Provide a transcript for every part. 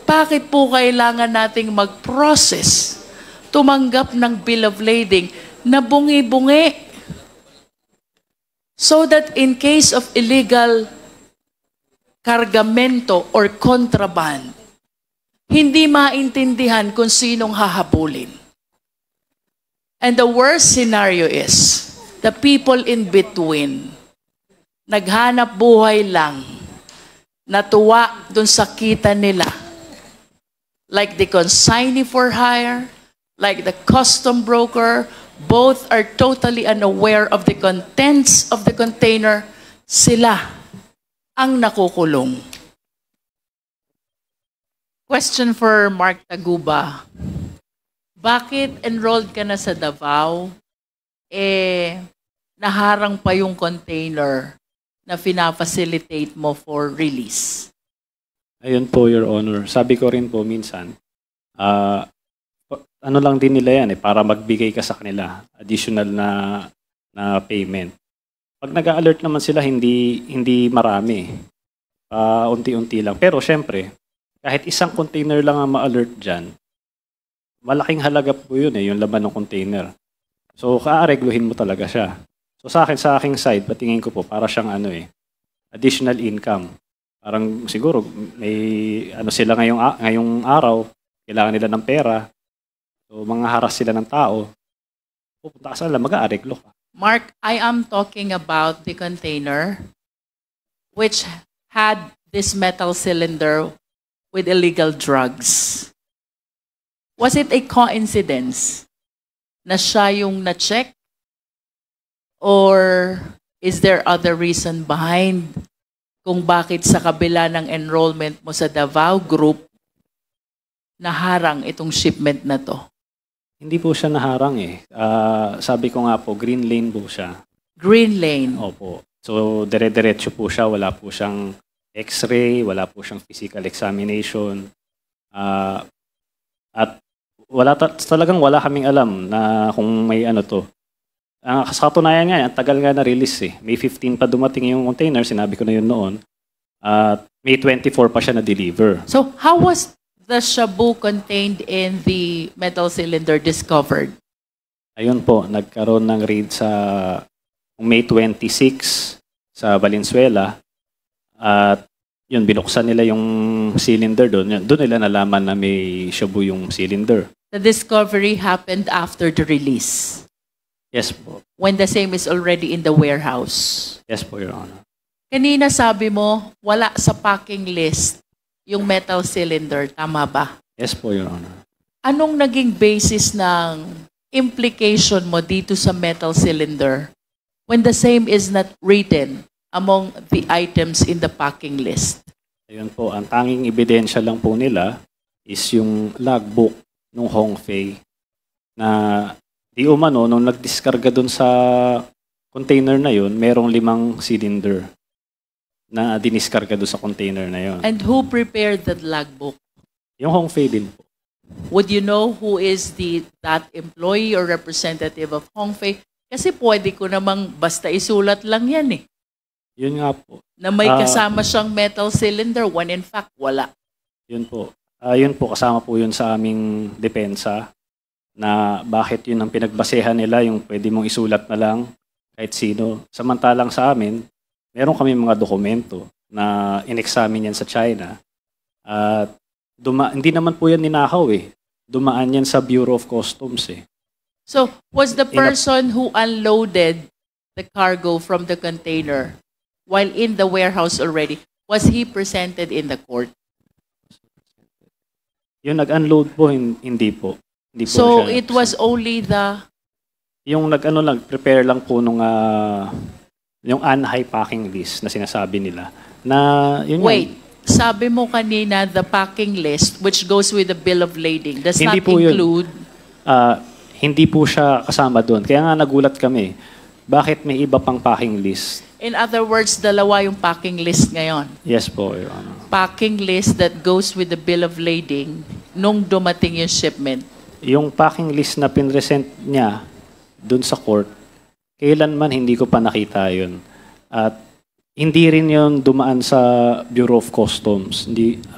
Bakit po kailangan nating mag-process, tumanggap ng bill of lading na bungi-bungi? So that in case of illegal kargamento or contraband, hindi maintindihan kung sinong hahabulin. And the worst scenario is, the people in between, naghanap buhay lang, natuwa dun sa kita nila. Like the consignee for hire, like the custom broker, both are totally unaware of the contents of the container. Sila ang nakukulong. Question for Mark Taguba. Bakit enrolled ka na sa Davao? Naharang pa yung container na fina-facilitate mo for release. Ayun po, Your Honor. Sabi ko rin po minsan, ano lang din nila yan para magbigay ka sa kanila, additional na payment. Pag nag-alert naman sila, hindi marami. Unti-unti lang. Pero syempre, kahit isang container lang ang ma-alert dyan, malaking halaga po yun yung laman ng container. So, kaaregluhin mo talaga siya. So, sa aking side, patingin ko po, para siyang additional income. Parang siguro, may sila ngayong araw, kailangan nila ng pera. So, manghaharas sila ng tao. Pupunta ka sa nila, mag-aareglo ka. Mark, I am talking about the container which had this metal cylinder with illegal drugs. Was it a coincidence na siya yung na-check? Or is there other reason behind kung bakit sa kabila ng enrollment mo sa Davao Group, naharang itong shipment na to? Hindi po siya naharang sabi ko nga po, green lane po siya. Green lane? Opo. So, dire-diretso po siya. Wala po siyang x-ray, wala po siyang physical examination. At talagang wala kaming alam na kung may to. Sa katunayan nga, ang tagal nga na-release May 15 pa dumating yung container, sinabi ko na yun noon. At May 24 pa siya na-deliver. So, how was the shabu contained in the metal cylinder discovered? Ayun po, nagkaroon ng raid sa May 26 sa Valenzuela. At yun, binuksan nila yung cylinder doon. Doon nila nalaman na may shabu yung cylinder. The discovery happened after the release? Yes po. When the same is already in the warehouse? Yes po, Your Honor. Kanina sabi mo, wala sa packing list yung metal cylinder. Tama ba? Yes po, Your Honor. Anong naging basis ng implication mo dito sa metal cylinder when the same is not written among the items in the packing list? Ayun po, ang tanging ebidensya lang po nila is yung logbook ng Hongfei na di umano, nung nagdiskarga dun sa container na yun, merong 5 cylinder na diniskarga doon sa container na yon. And who prepared that logbook? Yung Hongfei din po. Would you know who is that employee or representative of Hongfei? Kasi pwede ko namang basta isulat lang yan Yun nga po. Na may kasama siyang metal cylinder when in fact wala. Yun po. Yun po, kasama po yun sa aming depensa na bakit yun ang pinagbasehan nila, yung pwede mong isulat na lang kahit sino. Samantalang sa amin, meron kami mga dokumento na in-examine yan sa China. At hindi naman po yan ninakaw Dumaan yan sa Bureau of Customs So, was the person who unloaded the cargo from the container while in the warehouse already, was he presented in the court? Yung nag-unload po, hindi po. Hindi po so, siya it was only the... Yung prepare lang po nung... yung unhigh packing list na sinasabi nila. Na, yun Wait, sabi mo kanina the packing list which goes with the bill of lading does hindi not po include... Hindi po siya kasama doon. Kaya nga nagulat kami. Bakit may iba pang packing list? In other words, dalawa yung packing list ngayon. Yes po, Your Honor. Packing list that goes with the bill of lading nung dumating yung shipment. Yung packing list na pinresent niya doon sa court, kailanman hindi ko pa nakita yun. At hindi rin yun dumaan sa Bureau of Customs.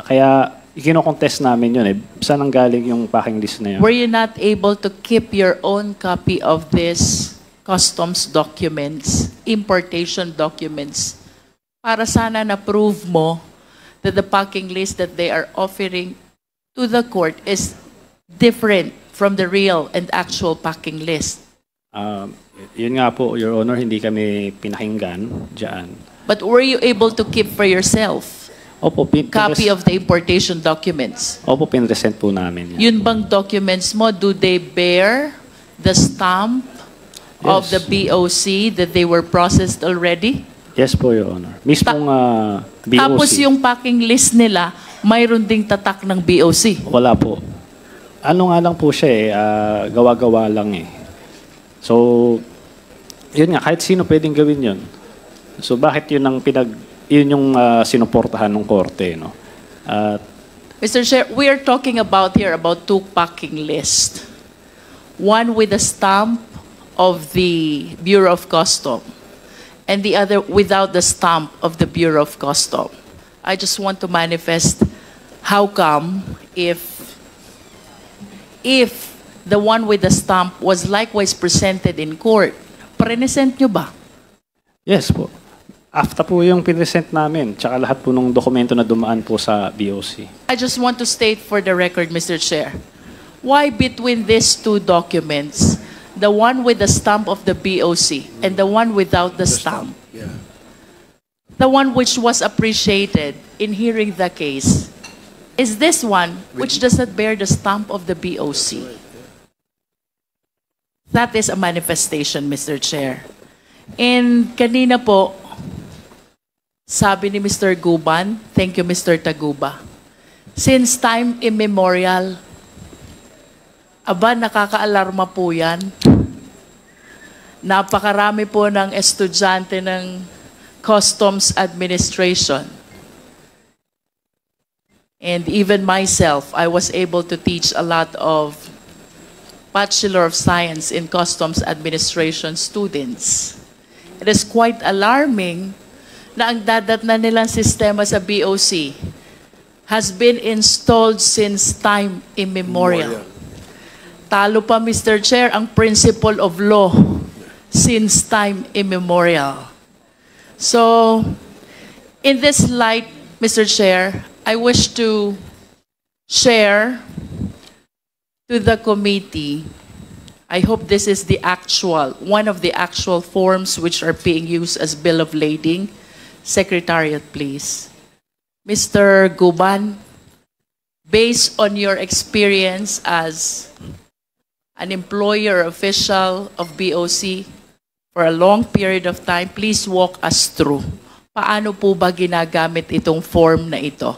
Kaya ikino-contest namin yun eh. Saan ang galing yung packing list na yun? Were you not able to keep your own copy of this customs documents, importation documents, para sana na-prove mo that the packing list that they are offering to the court is different from the real and actual packing list? Yun nga po, Your Honor, hindi kami pinakinggan dyan. But were you able to keep for yourself Opo, copy of the importation documents? Opo, pinresent po namin yan. Yun bang documents mo, do they bear the stamp of Yes. the BOC that they were processed already? Yes po, Your Honor. Mismong BOC. Tapos yung packing list nila, mayroon ding tatak ng BOC. Wala po. Ano nga lang po siya eh, gawa-gawa lang eh. So, yun nga, kahit sino pwedeng gawin yun. So, bakit yun ang yun yung sinuportahan ng korte, no? Mr. Chair, we are talking about here about two packing lists. One with the stamp of the Bureau of Customs and the other without the stamp of the Bureau of Customs. I just want to manifest how come if the one with the stamp was likewise presented in court, present nyo ba? Yes po. After po yung pinresent namin, tsaka lahat po ng dokumento na dumaan po sa BOC. I just want to state for the record, Mr. Chair, why between these two documents, the one with the stamp of the BOC and the one without the stamp, the one which was appreciated in hearing the case, is this one which does not bear the stamp of the BOC? That is a manifestation, Mr. Chair. And kanina po, sabi ni Mr. Guban, thank you Mr. Taguba, since time immemorial, aba nakakaalarma po yan. Napakarami po ng estudyante ng Customs Administration. And even myself, I was able to teach a lot of Bachelor of Science in Customs Administration students. It is quite alarming na ang dadat na nilang sistema sa BOC has been installed since time immemorial. Talo pa, Mr. Chair, ang principle of law since time immemorial. So, in this light, Mr. Chair, I wish to share to the committee, I hope this is the actual, one of the actual forms which are being used as bill of lading. Secretariat, please. Mr. Guban, based on your experience as an employer official of BOC for a long period of time, please walk us through. Paano po ba ginagamit itong form na ito?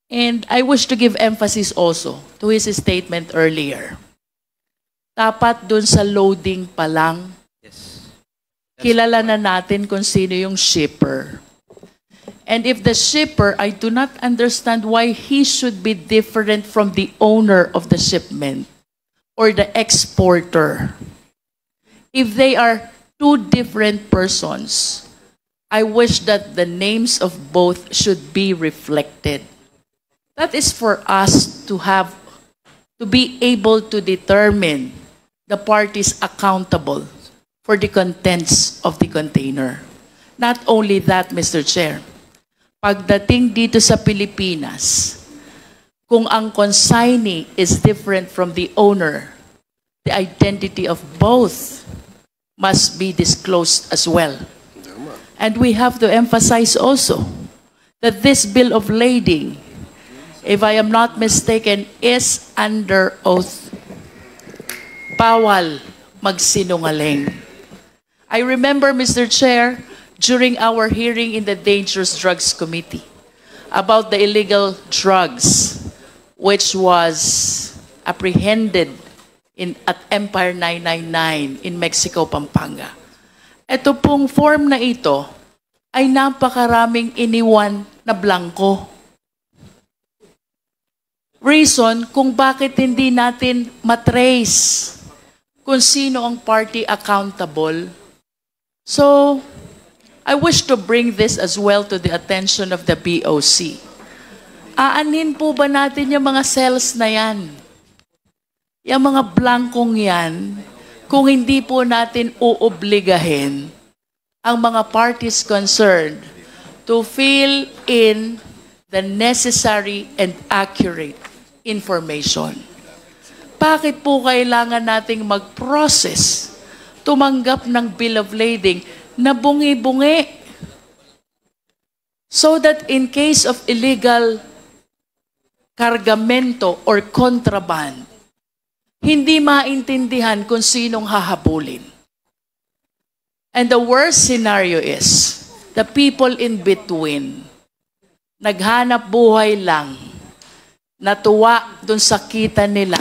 And I wish to give emphasis also to his statement earlier. Dapat dun sa loading pa lang, kilala na natin kung sino yung shipper. And if the shipper, I do not understand why he should be different from the owner of the shipment or the exporter. If they are two different persons, I wish that the names of both should be reflected. That is for us to be able to determine the parties accountable for the contents of the container. Not only that, Mr. Chair, pagdating dito sa Pilipinas, kung ang consignee is different from the owner, the identity of both must be disclosed as well. And we have to emphasize also that this bill of lading, if I am not mistaken, is under oath. Bawal magsinungaling. I remember, Mr. Chair, during our hearing in the Dangerous Drugs Committee about the illegal drugs which was apprehended at Empire 999 in Mexico, Pampanga. Ito pong form na ito ay napakaraming iniwan na blanco. Reason kung bakit hindi natin matrace kung sino ang party accountable. So, I wish to bring this as well to the attention of the BOC. Aanin po ba natin yung mga cells na yan? Yung mga blankong yan, kung hindi po natin uobligahin ang mga parties concerned to fill in the necessary and accurate information. Bakit po kailangan nating mag-process, tumanggap ng bill of lading na bungi-bungi? So that in case of illegal kargamento or contraband, hindi maintindihan kung sinong hahabulin. And the worst scenario is, the people in between, naghanap buhay lang, natuwa dun sa kita nila.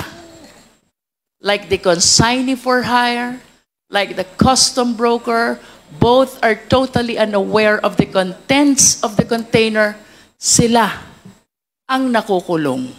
Like the consignee for hire, like the custom broker, both are totally unaware of the contents of the container. Sila ang nakukulong.